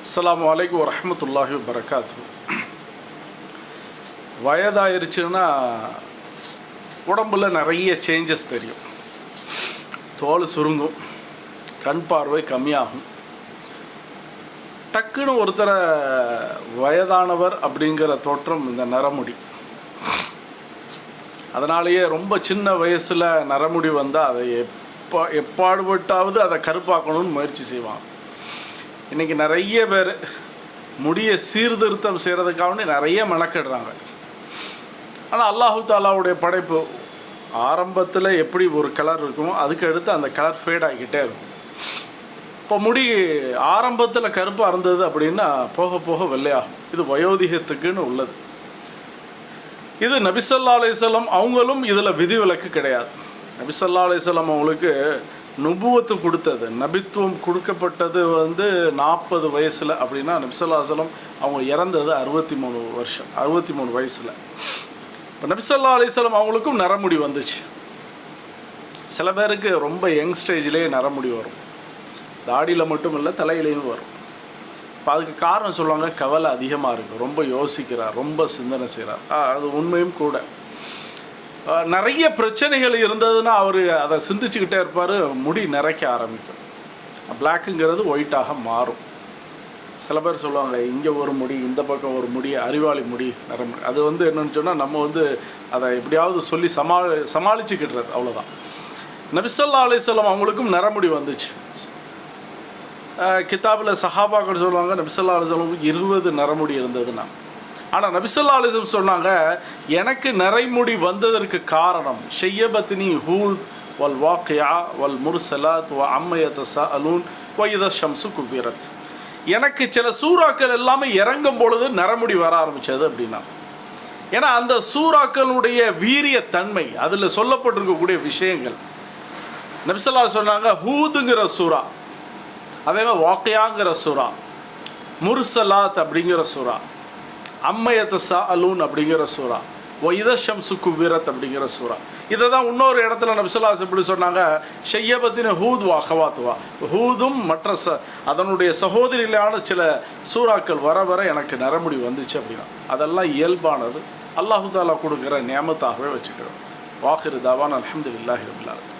அஸ்ஸலாமு அலைக்கும் வரஹ்மத்துல்லாஹி வபரகாத்துஹு. வயதாயிருச்சுன்னா உடம்புல நிறைய சேஞ்சஸ் தெரியும். தோல் சுருங்கும், கண் பார்வை கம்மியாகும். டக்குன்னு ஒருத்தரை வயதானவர் அப்படிங்கிற தோற்றம் இந்த நரமுடி. அதனாலேயே ரொம்ப சின்ன வயசில் நரமுடி வந்தால் அதை எப்பாடுபட்டாவது அதை கருப்பாக்கணும்னு முயற்சி செய்வாங்க. இன்றைக்கி நிறைய பேர் முடியை சீர்திருத்தம் செய்கிறதுக்காக நிறைய மெனக்கிடுறாங்க. ஆனால் அல்லாஹு தாலாவுடைய படைப்பு ஆரம்பத்தில் எப்படி ஒரு கலர் இருக்குமோ அதுக்கு அடுத்து அந்த கலர் ஃபேட் ஆகிக்கிட்டே இருக்கும். இப்போ முடி ஆரம்பத்தில் கருப்பாக இருந்தது அப்படின்னா போக போக வெள்ளையாகும். இது வயோதிகத்துக்குன்னு உள்ளது. இது நபி ஸல்லல்லாஹு அலைஹி வஸல்லம் அவங்களும் இதில் விதிவிலக்கு கிடையாது. நபி ஸல்லல்லாஹு அலைஹி வஸல்லம் அவங்களுக்கு நுபுவத்து கொடுத்தது, நபித்துவம் கொடுக்கப்பட்டது 40 வயசில் அப்படின்னா நபி ஸல்லல்லாஹு அலைஹி வஸல்லம் அவங்க இறந்தது 63 வயசில். இப்போ நபி ஸல்லல்லாஹு அலைஹி வஸல்லம் அவங்களுக்கும் நரமுடி வந்துச்சு. சில பேருக்கு ரொம்ப யங் ஸ்டேஜ்லேயே நரமுடி வரும். தாடியில் மட்டும் இல்லை, தலையிலையும் வரும். இப்போ அதுக்கு காரணம் சொல்லுவாங்க, கவலை அதிகமாக இருக்குது, ரொம்ப யோசிக்கிறார், ரொம்ப சிந்தனை செய்கிறார். அது உண்மையும் கூட. நிறைய பிரச்சனைகள் இருந்ததுன்னா அவர் அதை சிந்திச்சுக்கிட்டே இருப்பார், முடி நிறைக்க ஆரம்பிக்கும். பிளாக்குங்கிறது ஒயிட்டாக மாறும். சில பேர் சொல்லுவாங்க, இங்கே ஒரு முடி, இந்த பக்கம் ஒரு முடி, அறிவாளி முடி, நரமுடி. அது என்னென்னு சொன்னால் நம்ம அதை எப்படியாவது சொல்லி சமாளிச்சுக்கிட்டுறது, அவ்வளோதான். நபி ஸல்லல்லாஹு அலைஹி வஸல்லம் அவங்களுக்கும் நரமுடி வந்துச்சு. கிதாபில் சஹாபாக்கள் சொல்லுவாங்க, நபி ஸல்லல்லாஹு அலைஹி வஸல்லம் 20 நரமுடி இருந்ததுன்னா. ஆனால் நபி ஸல்லல்லாஹு அலைஹி வஸல்லம் சொன்னாங்க, எனக்கு நரைமுடி வந்ததற்கு காரணம் ஷையபத்னி ஹூத் வல் வாக்கியா வல் முர்சலாத் வ அம்ம யதஸாஅலூன் வ இதா ஷம்ஸு குவிரத். எனக்கு சில சூறாக்கள் எல்லாமே இறங்கும் பொழுது நரமுடி வர ஆரம்பித்தது அப்படின்னா. ஏன்னா அந்த சூறாக்களுடைய வீரியத்தன்மை, அதில் சொல்லப்பட்டிருக்கக்கூடிய விஷயங்கள். நபி ஸல்லல்லாஹு அலைஹி வஸல்லம் சொன்னாங்க, ஹூதுங்கிற சூறா, அதே மாதிரி வாக்கியாங்கிற சூறா, முர்சலாத் அப்படிங்கிற சூறா, அம்ம யதஸாஅலூன் அப்படிங்கிற சூறா, வ இதா ஷம்ஸு குவிரத் அப்படிங்கிற சூறா. இதை தான் இன்னொரு இடத்துல நபி ஸல்லல்லாஹு அலைஹி வஸல்லம் இப்படி சொன்னாங்க, ஷையபத்தின ஹூத் வா அகவாத்துவா, ஹூதும் மற்ற அதனுடைய சகோதரிகளான சில சூறாக்கள் வர வர எனக்கு நரமுடி வந்துச்சு அப்படின்னா. அதெல்லாம் இயல்பானது, அல்லாஹு தாலா கொடுக்குற நியமத்தாகவே வச்சுக்கிறோம். வாஹிரு தாவான் அல்ஹம்துலில்லாஹி ரப்பில் ஆலமீன்.